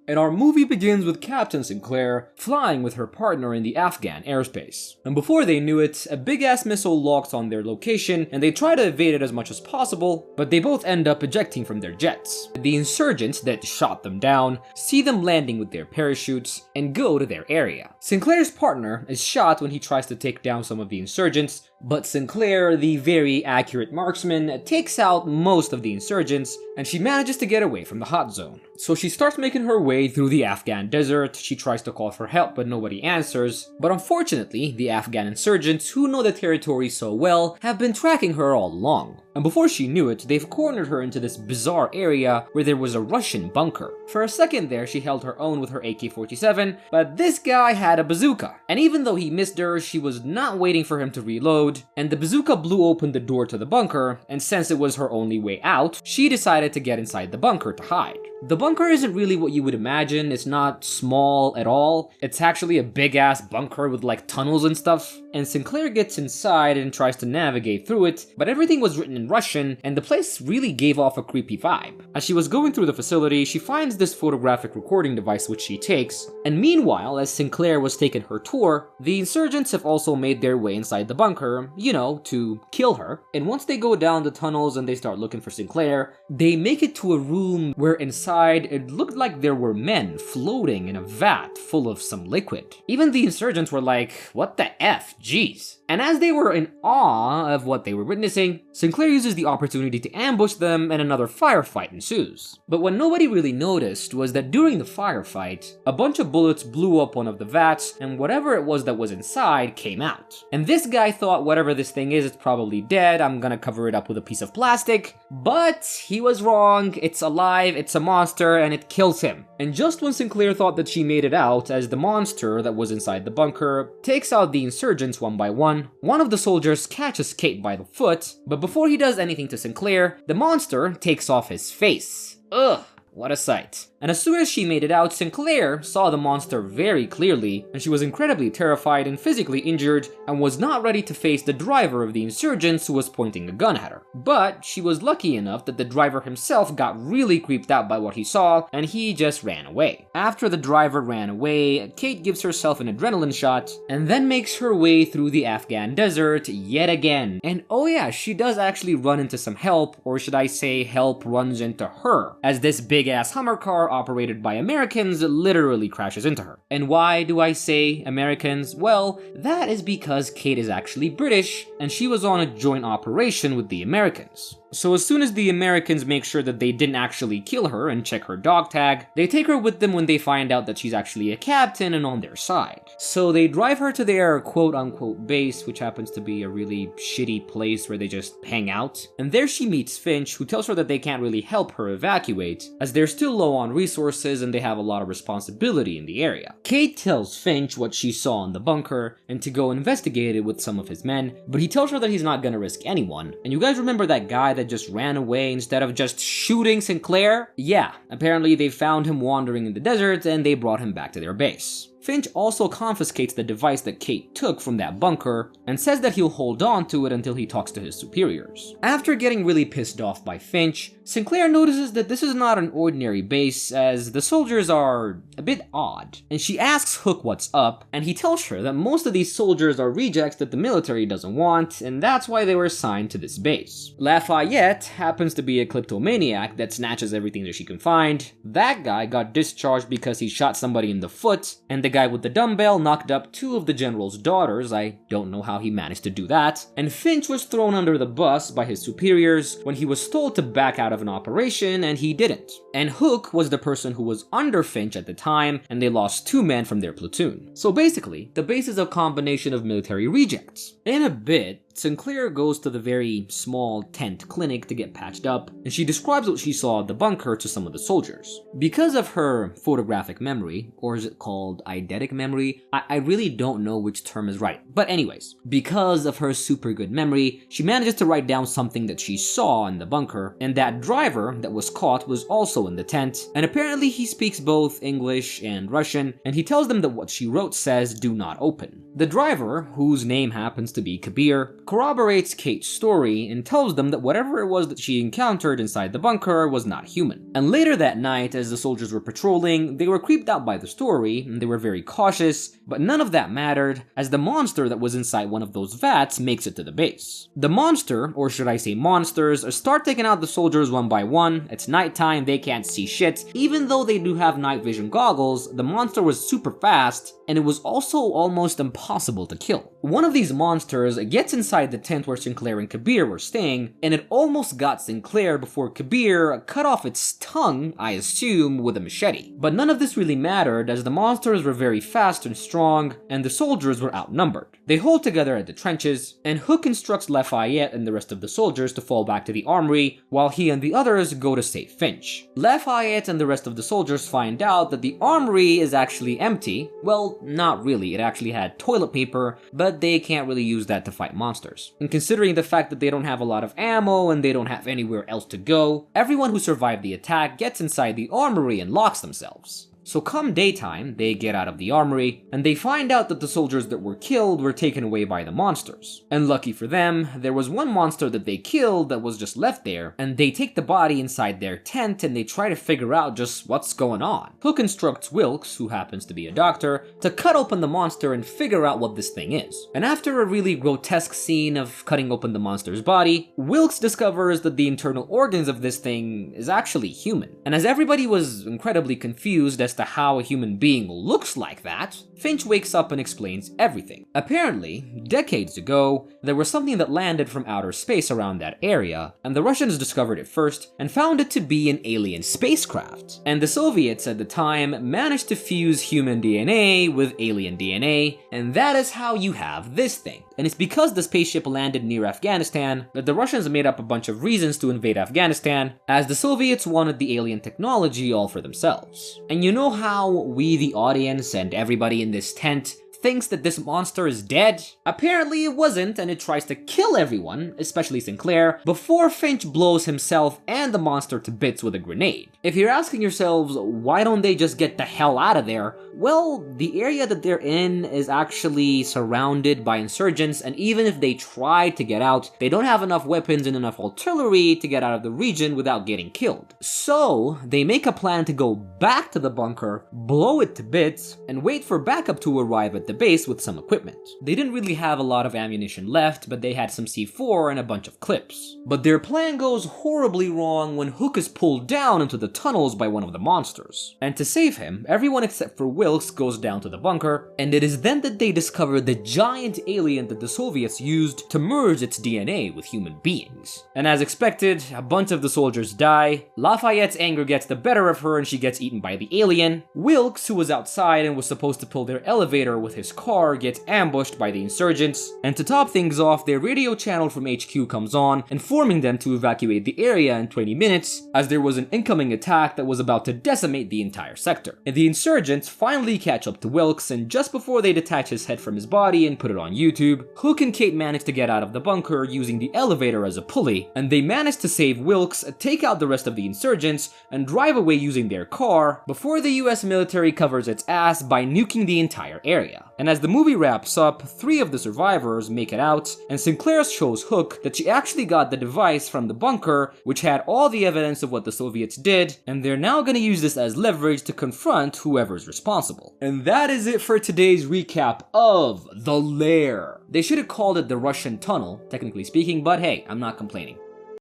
And our movie begins with Captain Sinclair flying with her partner in the Afghan airspace. And before they knew it, a big-ass missile locks on their location, and they try to evade it as much as possible, but they both end up ejecting from their jets. The insurgents that shot them down see them landing with their parachutes and go to their area. Sinclair's partner is shot when he tries to take down some of the insurgents, but Sinclair, the very accurate marksman, takes out most of the insurgents, and she manages to get away from the hot zone. So she starts making her way through the Afghan desert. She tries to call for help, but nobody answers. But unfortunately, the Afghan insurgents, who know the territory so well, have been tracking her all along. And before she knew it, they've cornered her into this bizarre area where there was a Russian bunker. For a second there, she held her own with her AK-47, but this guy had a bazooka. And even though he missed her, she was not waiting for him to reload, and the bazooka blew open the door to the bunker, and since it was her only way out, she decided to get inside the bunker to hide. The bunker isn't really what you would imagine. It's not small at all. It's actually a big-ass bunker with like tunnels and stuff. And Sinclair gets inside and tries to navigate through it, but everything was written in Russian, and the place really gave off a creepy vibe. As she was going through the facility, she finds this photographic recording device which she takes, and meanwhile, as Sinclair was taking her tour, the insurgents have also made their way inside the bunker, you know, to kill her. And once they go down the tunnels and they start looking for Sinclair, they make it to a room where inside it looked like there were men floating in a vat full of some liquid. Even the insurgents were like, what the F? Jeez. And as they were in awe of what they were witnessing, Sinclair uses the opportunity to ambush them and another firefight ensues. But what nobody really noticed was that during the firefight, a bunch of bullets blew up one of the vats and whatever it was that was inside came out. And this guy thought whatever this thing is, it's probably dead, I'm gonna cover it up with a piece of plastic. But he was wrong, it's alive, it's a monster, and it kills him. And just when Sinclair thought that she made it out, as the monster that was inside the bunker takes out the insurgents one by one of the soldiers catches Kate by the foot, but before he does anything to Sinclair, the monster takes off his face. Ugh, what a sight. And as soon as she made it out, Sinclair saw the monster very clearly, and she was incredibly terrified and physically injured, and was not ready to face the driver of the insurgents who was pointing a gun at her. But she was lucky enough that the driver himself got really creeped out by what he saw, and he just ran away. After the driver ran away, Kate gives herself an adrenaline shot, and then makes her way through the Afghan desert yet again. And oh yeah, she does actually run into some help, or should I say help runs into her, as this big-ass Hummer car operated by Americans literally crashes into her. And why do I say Americans? Well, that is because Kate is actually British, and she was on a joint operation with the Americans. So as soon as the Americans make sure that they didn't actually kill her and check her dog tag, they take her with them when they find out that she's actually a captain and on their side. So they drive her to their quote-unquote base, which happens to be a really shitty place where they just hang out. And there she meets Finch, who tells her that they can't really help her evacuate, as they're still low on resources and they have a lot of responsibility in the area. Kate tells Finch what she saw in the bunker and to go investigate it with some of his men, but he tells her that he's not gonna risk anyone. And you guys remember that guy that just ran away instead of just shooting Sinclair? Yeah, apparently they found him wandering in the desert and they brought him back to their base. Finch also confiscates the device that Kate took from that bunker and says that he'll hold on to it until he talks to his superiors. After getting really pissed off by Finch, Sinclair notices that this is not an ordinary base, as the soldiers are a bit odd, and she asks Hook what's up, and he tells her that most of these soldiers are rejects that the military doesn't want, and that's why they were assigned to this base. Lafayette happens to be a kleptomaniac that snatches everything that she can find. That guy got discharged because he shot somebody in the foot, and the guy with the dumbbell knocked up 2 of the general's daughters. I don't know how he managed to do that. And Finch was thrown under the bus by his superiors when he was told to back out of an operation, and he didn't. And Hook was the person who was under Finch at the time, and they lost 2 men from their platoon. So basically, the base is a combination of military rejects. In a bit, Sinclair goes to the very small tent clinic to get patched up, and she describes what she saw at the bunker to some of the soldiers. Because of her photographic memory, or is it called eidetic memory? I really don't know which term is right. But anyways, because of her super good memory, she manages to write down something that she saw in the bunker, and that driver that was caught was also in the tent, and apparently he speaks both English and Russian, and he tells them that what she wrote says, "Do not open." The driver, whose name happens to be Kabir, corroborates Kate's story and tells them that whatever it was that she encountered inside the bunker was not human. And later that night, as the soldiers were patrolling, they were creeped out by the story, and they were very cautious, but none of that mattered, as the monster that was inside one of those vats makes it to the base. The monster, or should I say monsters, start taking out the soldiers one by one. It's nighttime, they can't see shit. Even though they do have night vision goggles, the monster was super fast, and it was also almost impossible to kill. One of these monsters gets inside the tent where Sinclair and Kabir were staying, and it almost got Sinclair before Kabir cut off its tongue, I assume, with a machete. But none of this really mattered, as the monsters were very fast and strong, and the soldiers were outnumbered. They hold together at the trenches, and Hook instructs Lafayette and the rest of the soldiers to fall back to the armory, while he and the others go to save Finch. Lafayette and the rest of the soldiers find out that the armory is actually empty. Well, not really, it actually had toilet paper, but they can't really use that to fight monsters. And considering the fact that they don't have a lot of ammo and they don't have anywhere else to go, everyone who survived the attack gets inside the armory and locks themselves. So come daytime, they get out of the armory, and they find out that the soldiers that were killed were taken away by the monsters. And lucky for them, there was one monster that they killed that was just left there, and they take the body inside their tent and they try to figure out just what's going on. Hook instructs Wilkes, who happens to be a doctor, to cut open the monster and figure out what this thing is. And after a really grotesque scene of cutting open the monster's body, Wilkes discovers that the internal organs of this thing is actually human. And as everybody was incredibly confused as to how a human being looks like that, Finch wakes up and explains everything. Apparently, decades ago, there was something that landed from outer space around that area, and the Russians discovered it first and found it to be an alien spacecraft. And the Soviets at the time managed to fuse human DNA with alien DNA, and that is how you have this thing. And it's because the spaceship landed near Afghanistan that the Russians made up a bunch of reasons to invade Afghanistan, as the Soviets wanted the alien technology all for themselves. And you know how we, the audience, and everybody in this tent thinks that this monster is dead? Apparently it wasn't, and it tries to kill everyone, especially Sinclair, before Finch blows himself and the monster to bits with a grenade. If you're asking yourselves, why don't they just get the hell out of there? Well, the area that they're in is actually surrounded by insurgents, and even if they try to get out, they don't have enough weapons and enough artillery to get out of the region without getting killed. So, they make a plan to go back to the bunker, blow it to bits, and wait for backup to arrive at the base with some equipment. They didn't really have a lot of ammunition left, but they had some C4 and a bunch of clips. But their plan goes horribly wrong when Hook is pulled down into the tunnels by one of the monsters. And to save him, everyone except for Wilkes goes down to the bunker, and it is then that they discover the giant alien that the Soviets used to merge its DNA with human beings. And as expected, a bunch of the soldiers die, Lafayette's anger gets the better of her and she gets eaten by the alien. Wilkes, who was outside and was supposed to pull their elevator with his car, gets ambushed by the insurgents, and to top things off, their radio channel from HQ comes on, informing them to evacuate the area in 20 minutes, as there was an incoming attack that was about to decimate the entire sector. And the insurgents finally catch up to Wilkes, and just before they detach his head from his body and put it on YouTube, Hook and Kate manage to get out of the bunker using the elevator as a pulley, and they manage to save Wilkes, take out the rest of the insurgents, and drive away using their car, before the US military covers its ass by nuking the entire area. And as the movie wraps up, 3 of the survivors make it out, and Sinclair shows Hook that she actually got the device from the bunker, which had all the evidence of what the Soviets did, and they're now gonna use this as leverage to confront whoever's responsible. And that is it for today's recap of The Lair. They should have called it the Russian Tunnel, technically speaking, but hey, I'm not complaining.